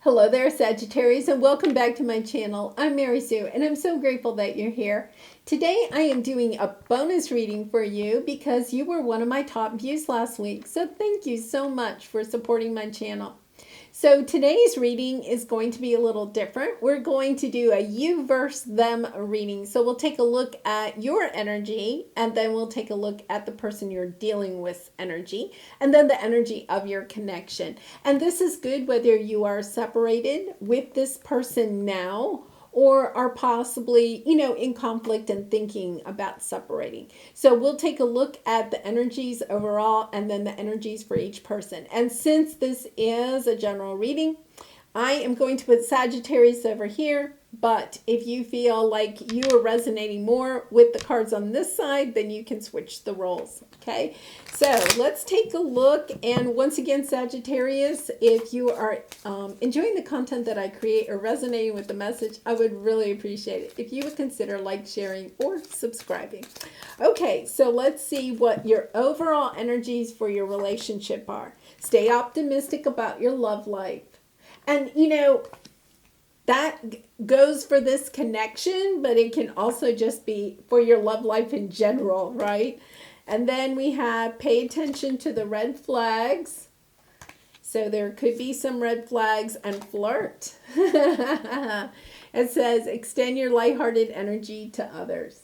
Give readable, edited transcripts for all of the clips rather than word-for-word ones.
Hello there, Sagittarius, and welcome back to my channel. I'm Mary Sue, and I'm so grateful that you're here. Today, I am doing a bonus reading for you because you were one of my top views last week. So thank you so much for supporting my channel. So today's reading is going to be a little different. We're going to do a you versus them reading. So we'll take a look at your energy, and then we'll take a look at the person you're dealing with energy, and then the energy of your connection. And this is good whether you are separated with this person now or are possibly, in conflict and thinking about separating. So we'll take a look at the energies overall and then the energies for each person. And since this is a general reading, I am going to put Sagittarius over here, but if you feel like you are resonating more with the cards on this side, then you can switch the roles, okay? So let's take a look, and once again, Sagittarius, if you are enjoying the content that I create or resonating with the message, I would really appreciate it if you would consider like, sharing, or subscribing. Okay, so let's see what your overall energies for your relationship are. Stay optimistic about your love life. And, that goes for this connection, but it can also just be for your love life in general, right? And then we have pay attention to the red flags. So there could be some red flags and flirt. It says extend your lighthearted energy to others.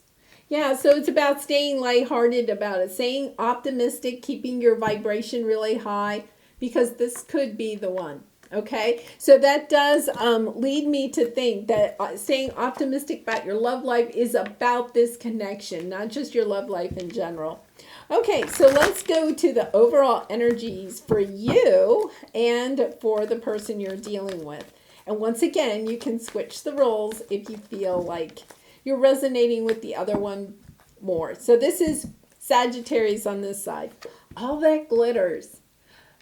Yeah, so it's about staying lighthearted about it, staying optimistic, keeping your vibration really high, because this could be the one. Okay, so that does lead me to think that staying optimistic about your love life is about this connection, not just your love life in general. Okay, so let's go to the overall energies for you and for the person you're dealing with. And once again, you can switch the roles if you feel like you're resonating with the other one more. So this is Sagittarius on this side. All that glitters.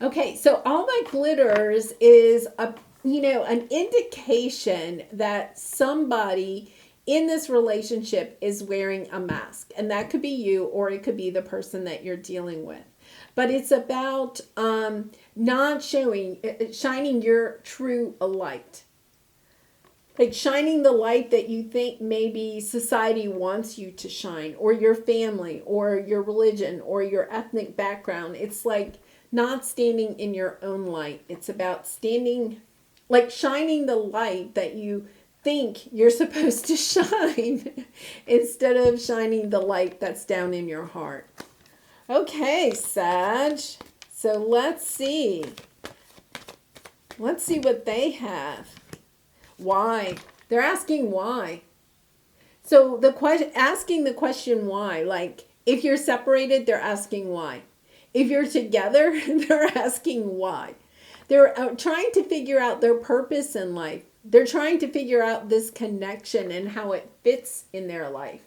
Okay, so all that glitters is an indication that somebody in this relationship is wearing a mask. And that could be you, or it could be the person that you're dealing with. But it's about not shining your true light. Like shining the light that you think maybe society wants you to shine, or your family, or your religion, or your ethnic background. It's like not standing in your own light. It's about standing, like shining the light that you think you're supposed to shine instead of shining the light that's down in your heart. Okay, Sag. So let's see. Let's see what they have. Why? They're asking why. So asking the question why, like if you're separated, they're asking why. If you're together, they're asking why. They're trying to figure out their purpose in life. They're trying to figure out this connection and how it fits in their life.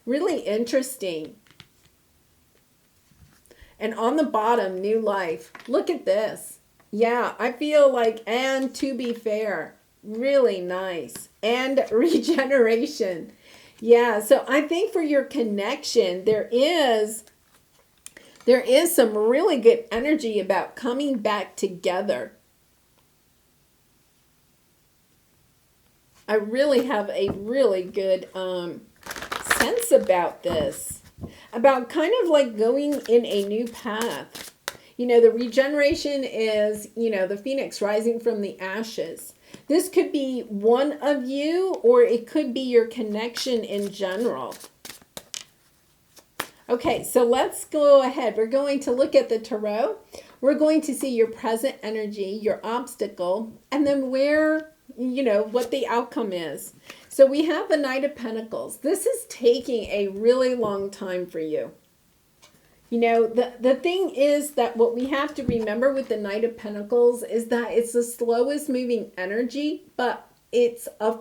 Really interesting. And on the bottom, new life. Look at this. Yeah, I feel like, and to be fair, really nice. And regeneration. Yeah, so I think for your connection, there is some really good energy about coming back together. I really have a really good sense about this. About kind of like going in a new path. The regeneration is, the phoenix rising from the ashes. This could be one of you, or it could be your connection in general. Okay, so let's go ahead. We're going to look at the tarot. We're going to see your present energy, your obstacle, and then where, what the outcome is. So we have the Knight of Pentacles. This is taking a really long time for you. The thing is that what we have to remember with the Knight of Pentacles is that it's the slowest moving energy, but it's a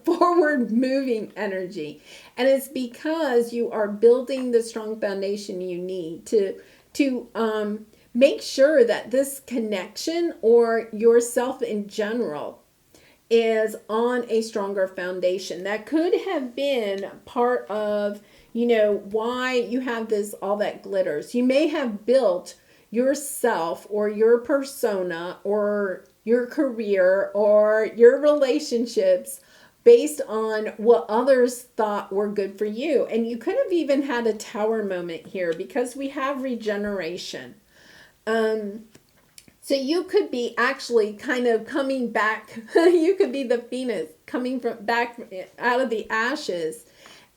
forward moving energy. And it's because you are building the strong foundation you need to make sure that this connection or yourself in general is on a stronger foundation. That could have been part of, why you have all that glitters. You may have built yourself or your persona or your career or your relationships based on what others thought were good for you. And you could have even had a tower moment here because we have regeneration. So you could be actually kind of coming back. You could be the phoenix coming from back out of the ashes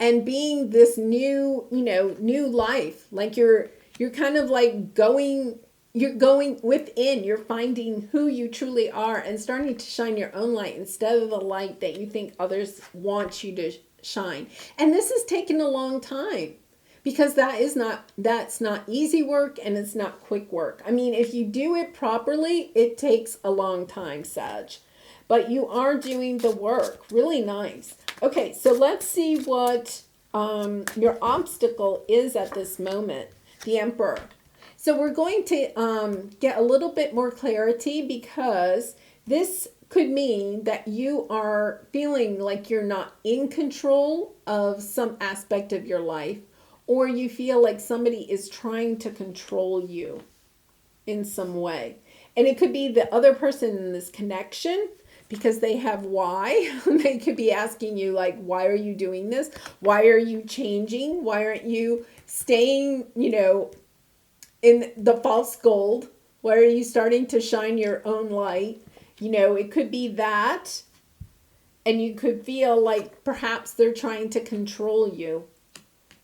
and being this new, new life. Like you're kind of like you're going within, you're finding who you truly are and starting to shine your own light instead of the light that you think others want you to shine. And this has taken a long time because that's not easy work and it's not quick work. I mean, if you do it properly, it takes a long time, Sag. But you are doing the work. Really nice. Okay, so let's see what your obstacle is at this moment. The Emperor. So we're going to get a little bit more clarity because this could mean that you are feeling like you're not in control of some aspect of your life, or you feel like somebody is trying to control you in some way. And it could be the other person in this connection because they have why. They could be asking you like, why are you doing this? Why are you changing? Why aren't you staying, in the false gold? Why are you starting to shine your own light? It could be that. And you could feel like perhaps they're trying to control you.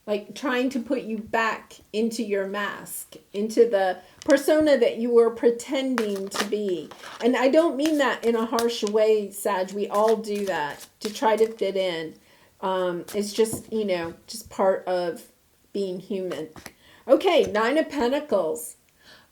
Like trying to put you back into your mask, into the persona that you were pretending to be. And I don't mean that in a harsh way, Sag. We all do that to try to fit in. It's just, just part of being human. Okay, Nine of Pentacles.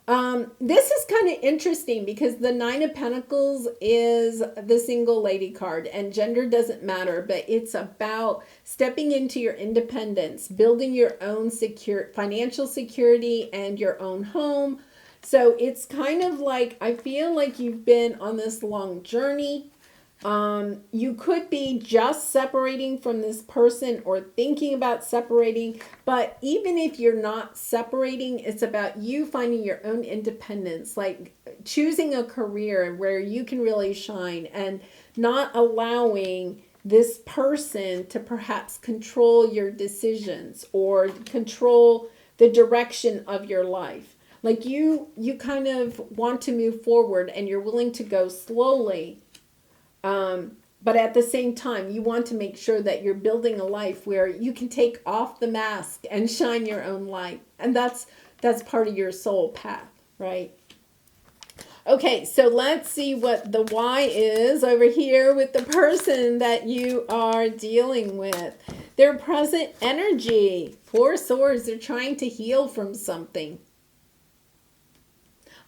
This is kind of interesting because the Nine of Pentacles is the single lady card and gender doesn't matter, but it's about stepping into your independence, building your own financial security and your own home. So it's kind of like, I feel like you've been on this long journey. You could be just separating from this person or thinking about separating, but even if you're not separating, it's about you finding your own independence, like choosing a career where you can really shine and not allowing this person to perhaps control your decisions or control the direction of your life. Like you kind of want to move forward and you're willing to go slowly. But at the same time, you want to make sure that you're building a life where you can take off the mask and shine your own light. And that's part of your soul path, right? Okay, so let's see what the why is over here with the person that you are dealing with. Their present energy. Four Swords, they're trying to heal from something.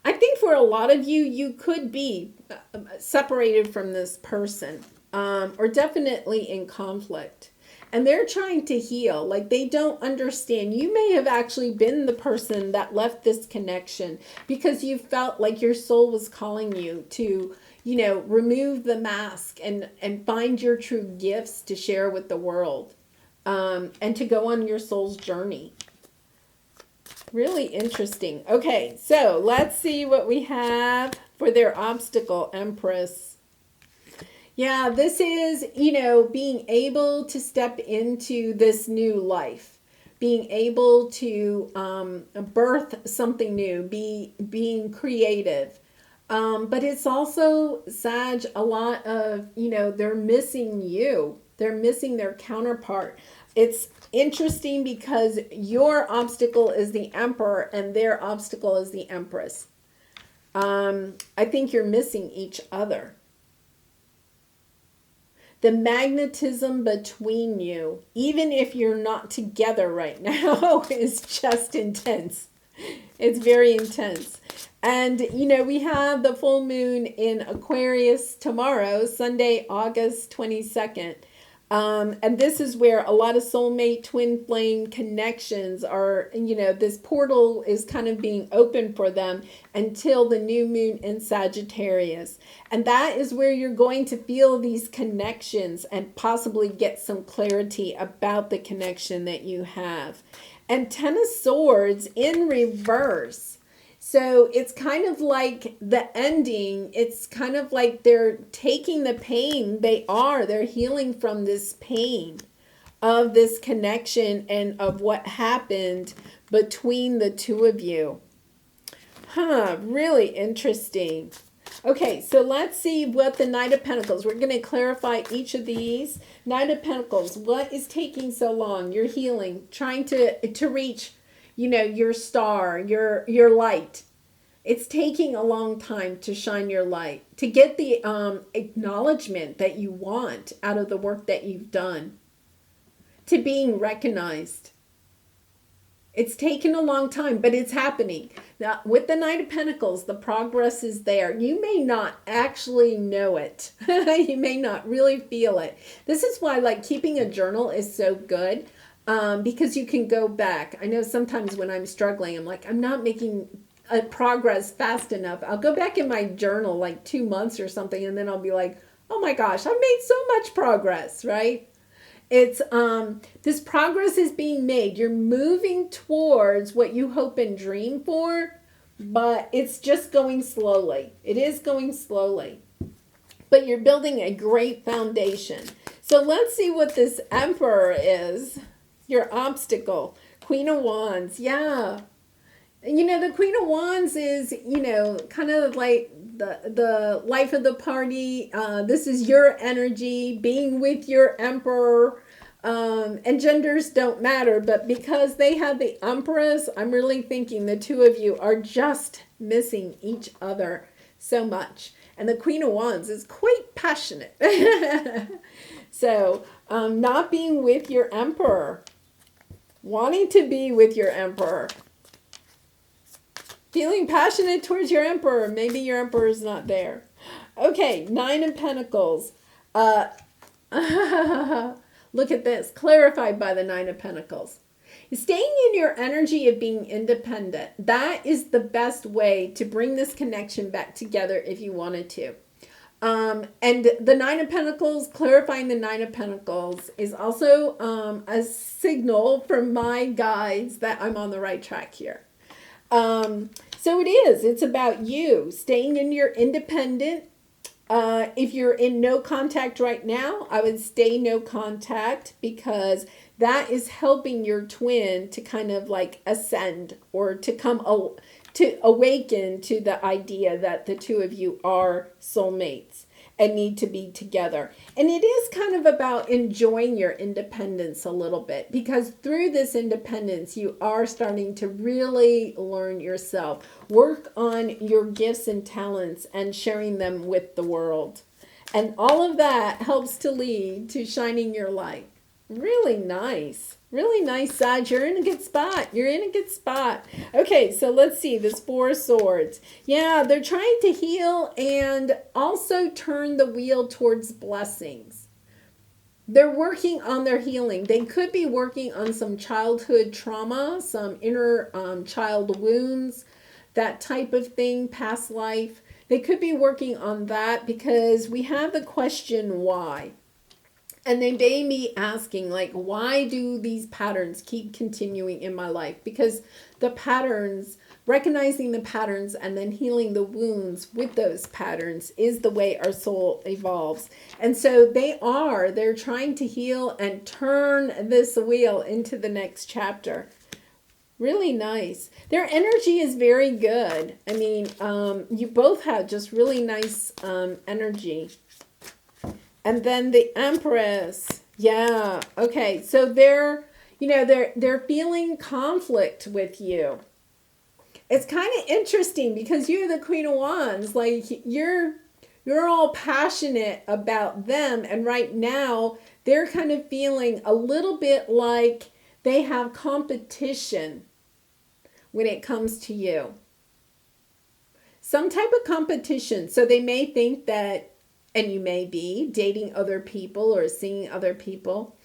I think for a lot of you, you could be separated from this person or definitely in conflict. And they're trying to heal. Like they don't understand. You may have actually been the person that left this connection because you felt like your soul was calling you to, remove the mask and find your true gifts to share with the world and to go on your soul's journey. Really interesting. Okay, so let's see what we have for their obstacle, Empress. Yeah, this is, being able to step into this new life, being able to birth something new, being creative. But it's also, Sag, a lot of, they're missing you. They're missing their counterpart. It's interesting because your obstacle is the Emperor and their obstacle is the Empress. I think you're missing each other. The magnetism between you, even if you're not together right now, is just intense. It's very intense. And, we have the full moon in Aquarius tomorrow, Sunday, August 22nd. And this is where a lot of soulmate twin flame connections are, this portal is kind of being open for them until the new moon in Sagittarius. And that is where you're going to feel these connections and possibly get some clarity about the connection that you have. And Ten of Swords in reverse. So it's kind of like the ending. It's kind of like they're taking the pain. They're healing from this pain of this connection and of what happened between the two of you. Really interesting. Okay, so let's see what the Knight of Pentacles. We're going to clarify each of these. Knight of Pentacles, what is taking so long? You're healing, trying to reach, your star, your light. It's taking a long time to shine your light, to get the acknowledgement that you want out of the work that you've done, to being recognized. It's taken a long time, but it's happening. Now, with the Knight of Pentacles, the progress is there. You may not actually know it. You may not really feel it. This is why, keeping a journal is so good, because you can go back. I know sometimes when I'm struggling, I'm like, I'm not making progress fast enough. I'll go back in my journal 2 months or something, and then I'll be like, oh my gosh, I've made so much progress, right? It's this progress is being made. You're moving towards what you hope and dream for, but it's just going slowly. It is going slowly, but you're building a great foundation. So let's see what this Emperor is. Your obstacle, Queen of Wands. Yeah. The Queen of Wands is, kind of like the life of the party. This is your energy, being with your Emperor. And genders don't matter, but because they have the Empress, I'm really thinking the two of you are just missing each other so much. And the Queen of Wands is quite passionate. So, not being with your Emperor, wanting to be with your Emperor. Feeling passionate towards your Emperor. Maybe your Emperor is not there. Okay, Nine of Pentacles. Look at this. Clarified by the Nine of Pentacles. Staying in your energy of being independent. That is the best way to bring this connection back together if you wanted to. And the Nine of Pentacles, clarifying the Nine of Pentacles, is also a signal from my guides that I'm on the right track here. So it is. It's about you staying in your independent. If you're in no contact right now, I would stay no contact, because that is helping your twin to kind of ascend, or to to awaken to the idea that the two of you are soulmates and need to be together. And it is kind of about enjoying your independence a little bit, because through this independence, you are starting to really learn yourself, work on your gifts and talents and sharing them with the world. And all of that helps to lead to shining your light. Really nice. Really nice, Sag. You're in a good spot. You're in a good spot. Okay, so let's see. This Four of Swords. Yeah, they're trying to heal and also turn the wheel towards blessings. They're working on their healing. They could be working on some childhood trauma, some inner child wounds, that type of thing, past life. They could be working on that, because we have the question why. And they may be asking, why do these patterns keep continuing in my life? Because the patterns, recognizing the patterns and then healing the wounds with those patterns is the way our soul evolves. And so they're trying to heal and turn this wheel into the next chapter. Really nice. Their energy is very good. I mean, you both have just really nice energy. And then the Empress. Yeah. Okay. So they're feeling conflict with you. It's kind of interesting, because you're the Queen of Wands. You're all passionate about them. And right now they're kind of feeling a little bit like they have competition when it comes to you. Some type of competition. So they may think that, and you may be dating other people or seeing other people.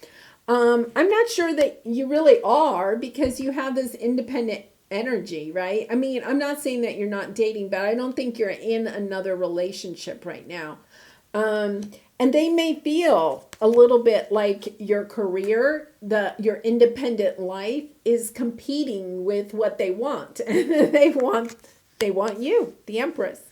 I'm not sure that you really are, because you have this independent energy, right? I mean, I'm not saying that you're not dating, but I don't think you're in another relationship right now. And they may feel a little bit like your career, your independent life is competing with what they want. They want They want you, the Empress.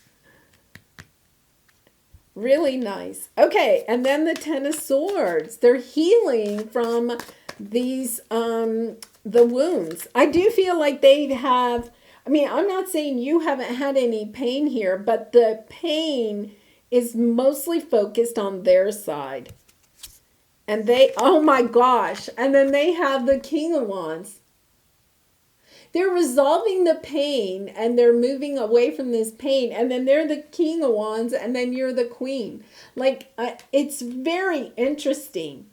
Really nice. Okay, and then the Ten of Swords. They're healing from these, the wounds. I do feel like they have, I mean, I'm not saying you haven't had any pain here, but the pain is mostly focused on their side. And they, oh my gosh, and then they have the King of Wands. They're resolving the pain and they're moving away from this pain. And then they're the King of Wands and then you're the Queen. Like, it's very interesting.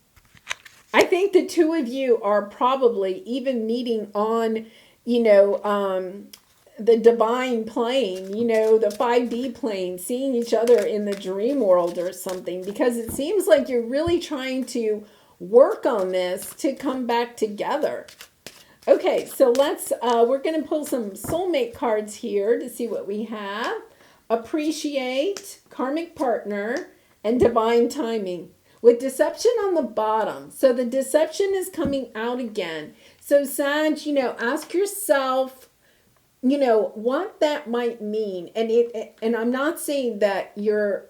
I think the two of you are probably even meeting on, you know, the divine plane, you know, the 5D plane, seeing each other in the dream world or something. Because it seems like you're really trying to work on this to come back together. Okay, so let's, we're going to pull some soulmate cards here to see what we have. Appreciate, karmic partner, and divine timing. With deception on the bottom. So the deception is coming out again. So Sag, you know, ask yourself, you know, what that might mean. And and I'm not saying that you're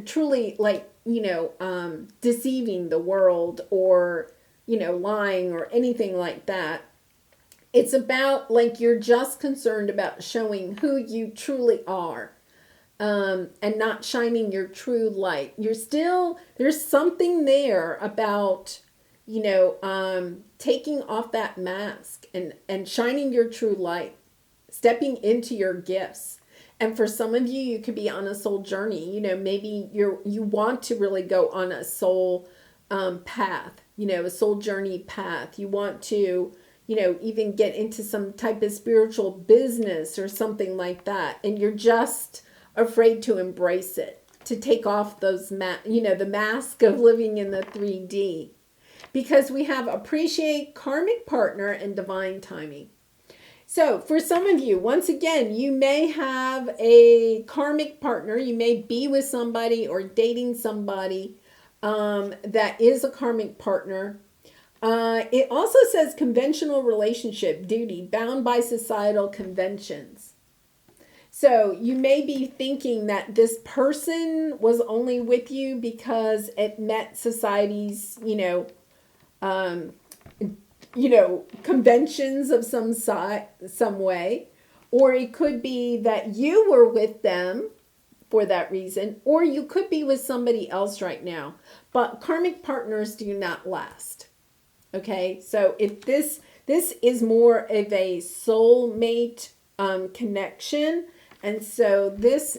truly like, you know, deceiving the world or, you know, lying or anything like that. It's about like you're just concerned about showing who you truly are, and not shining your true light. You're still, there's something there about, you know, taking off that mask and shining your true light, stepping into your gifts. And for some of you, you could be on a soul journey. You know, maybe you want to really go on a soul path, you know, a soul journey path. You want to, you know, even get into some type of spiritual business or something like that. And you're just afraid to embrace it, to take off those, you know, the mask of living in the 3D. Because we have appreciate, karmic partner, and divine timing. So for some of you, once again, you may have a karmic partner. You may be with somebody or dating somebody that is a karmic partner. It also says conventional relationship, duty, bound by societal conventions. So you may be thinking that this person was only with you because it met society's, you know, conventions of some way. Or it could be that you were with them for that reason, or you could be with somebody else right now. But karmic partners do not last. Okay, so if this is more of a soulmate connection, and so this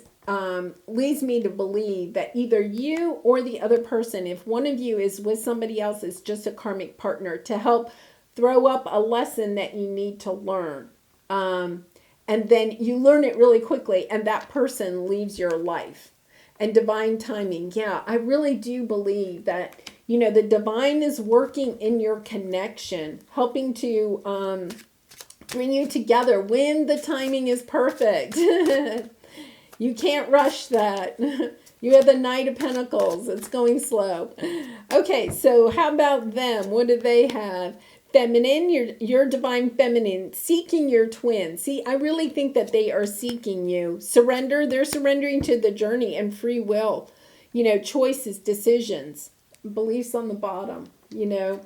leads me to believe that either you or the other person, if one of you is with somebody else, is just a karmic partner to help throw up a lesson that you need to learn. And then you learn it really quickly, and that person leaves your life. And divine timing, yeah, I really do believe that, you know, the divine is working in your connection, helping to bring you together when the timing is perfect. You can't rush that. You have the Knight of Pentacles. It's going slow. Okay, so how about them? What do they have? Feminine, your divine feminine, seeking your twin. See, I really think that they are seeking you. Surrender, they're surrendering to the journey and free will. You know, choices, decisions, beliefs on the bottom, you know.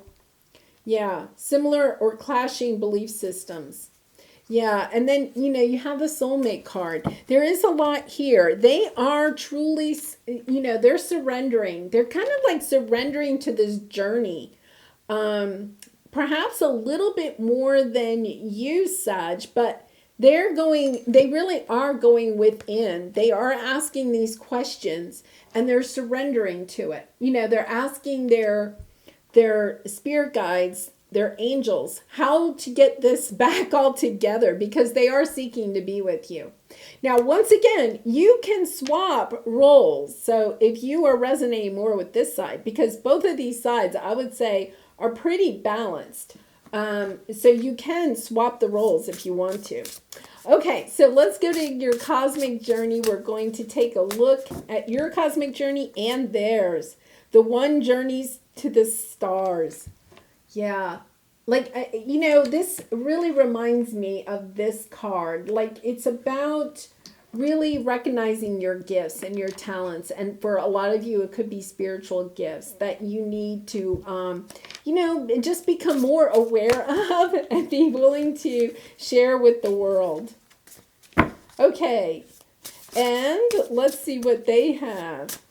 Yeah, similar or clashing belief systems. Yeah, and then, you know, you have the soulmate card. There is a lot here. They are truly, you know, they're surrendering. They're kind of like surrendering to this journey. Perhaps a little bit more than you, Sag, but they really are going within. They are asking these questions and they're surrendering to it. You know, they're asking their spirit guides, their angels, how to get this back all together, because they are seeking to be with you. Now, once again, you can swap roles. So if you are resonating more with this side, because both of these sides, I would say, are pretty balanced. So you can swap the roles if you want to. Okay, so let's go to your cosmic journey. We're going to take a look at your cosmic journey and theirs. The one journeys to the stars. Yeah. like, you know, this really reminds me of this card. Like, it's about really recognizing your gifts and your talents. And for a lot of you, it could be spiritual gifts that you need to, you know, just become more aware of and be willing to share with the world. Okay. And let's see what they have.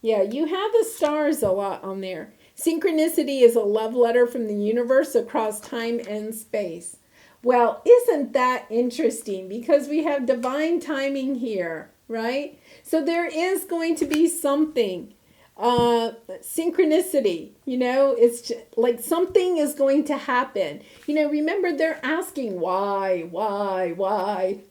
Yeah, you have the stars a lot on there. Synchronicity is a love letter from the universe across time and space. Well, isn't that interesting? Because we have divine timing here, right? So there is going to be something, synchronicity, you know, it's just like something is going to happen. You know, remember they're asking why,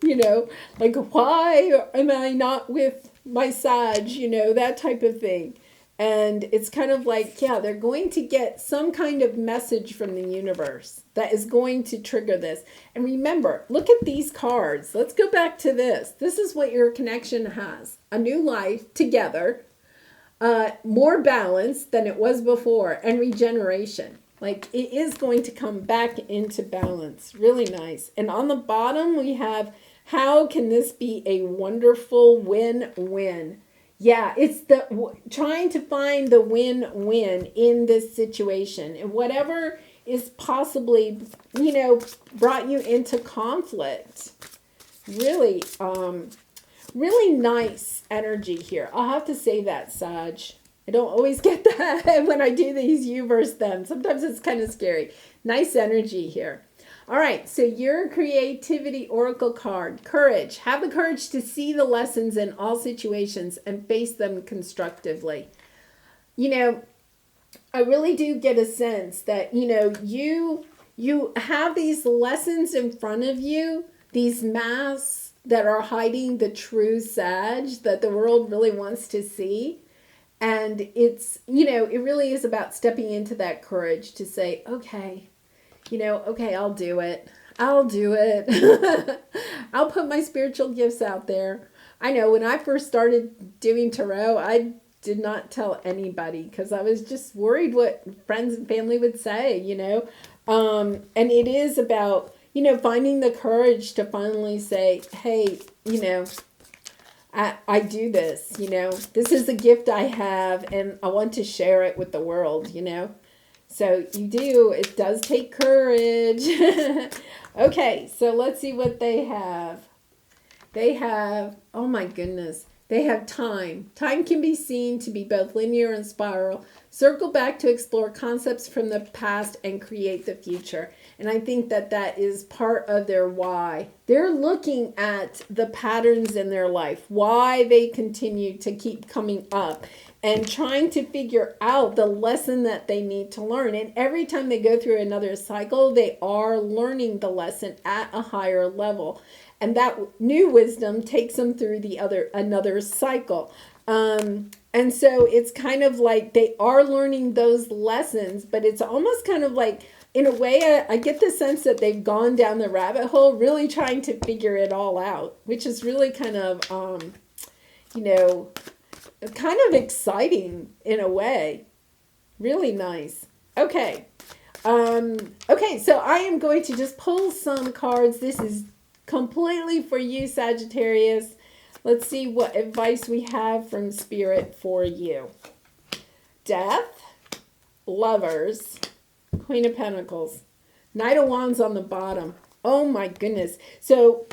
you know, like why am I not with my Sag, you know, that type of thing. And it's kind of like, yeah, they're going to get some kind of message from the universe that is going to trigger this. And remember, look at these cards. Let's go back to this. This is what your connection has. A new life together, more balance than it was before, and regeneration. Like, it is going to come back into balance. Really nice. And on the bottom, we have, how can this be a wonderful win-win? Yeah, it's the trying to find the win-win in this situation. And whatever is possibly, you know, brought you into conflict. Really, really nice energy here. I'll have to say that, Sag. I don't always get that when I do these you versus them. Sometimes it's kind of scary. Nice energy here. All right, so your creativity oracle card, courage. Have the courage to see the lessons in all situations and face them constructively. You know, I really do get a sense that, you know, you have these lessons in front of you, these masks that are hiding the true Sag that the world really wants to see. And it's, you know, it really is about stepping into that courage to say, okay, you know, okay, I'll do it. I'll do it. I'll put my spiritual gifts out there. I know when I first started doing tarot, I did not tell anybody because I was just worried what friends and family would say, you know. And it is about, you know, finding the courage to finally say, hey, you know, I do this, you know. This is a gift I have and I want to share it with the world, you know. So you do. It does take courage. Okay, so let's see what they have. They have, oh my goodness, they have time. Time can be seen to be both linear and spiral. Circle back to explore concepts from the past and create the future. And I think that that is part of their why. They're looking at the patterns in their life, why they continue to keep coming up, and trying to figure out the lesson that they need to learn. And every time they go through another cycle, they are learning the lesson at a higher level. And that new wisdom takes them through another cycle. And so it's kind of like they are learning those lessons, but it's almost kind of like, in a way, I get the sense that they've gone down the rabbit hole, really trying to figure it all out, which is really kind of, you know, kind of exciting in a way. Really nice. Okay. Okay, so I am going to just pull some cards. This is completely for you, Sagittarius. Let's see what advice we have from Spirit for you. Death, Lovers, Queen of Pentacles, Knight of Wands on the bottom. Oh my goodness. So,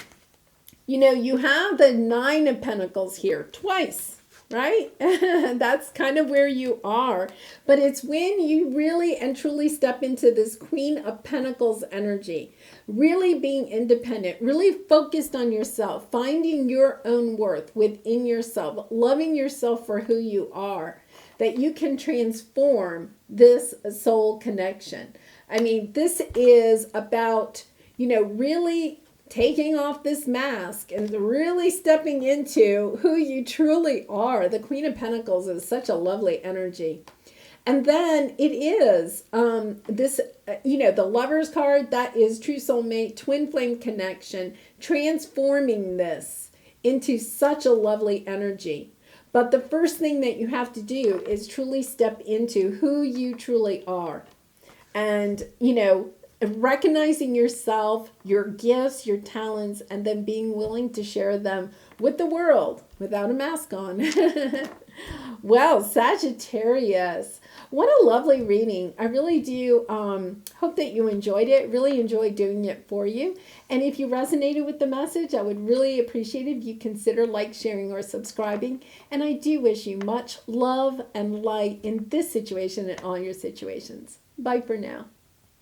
you know, you have the Nine of Pentacles here twice, right? That's kind of where you are. But it's when you really and truly step into this Queen of Pentacles energy, really being independent, really focused on yourself, finding your own worth within yourself, loving yourself for who you are, that you can transform this soul connection. I mean, this is about, you know, really taking off this mask and really stepping into who you truly are. The Queen of Pentacles is such a lovely energy. And then it is this, you know, the Lovers card, that is true soulmate, twin flame connection, transforming this into such a lovely energy. But the first thing that you have to do is truly step into who you truly are. and, you know, recognizing yourself, your gifts, your talents, and then being willing to share them with the world without a mask on. Well, Sagittarius, what a lovely reading. I really do hope that you enjoyed it. Really enjoyed doing it for you. And if you resonated with the message, I would really appreciate it if you consider like, sharing, or subscribing. And I do wish you much love and light in this situation and all your situations. Bye for now.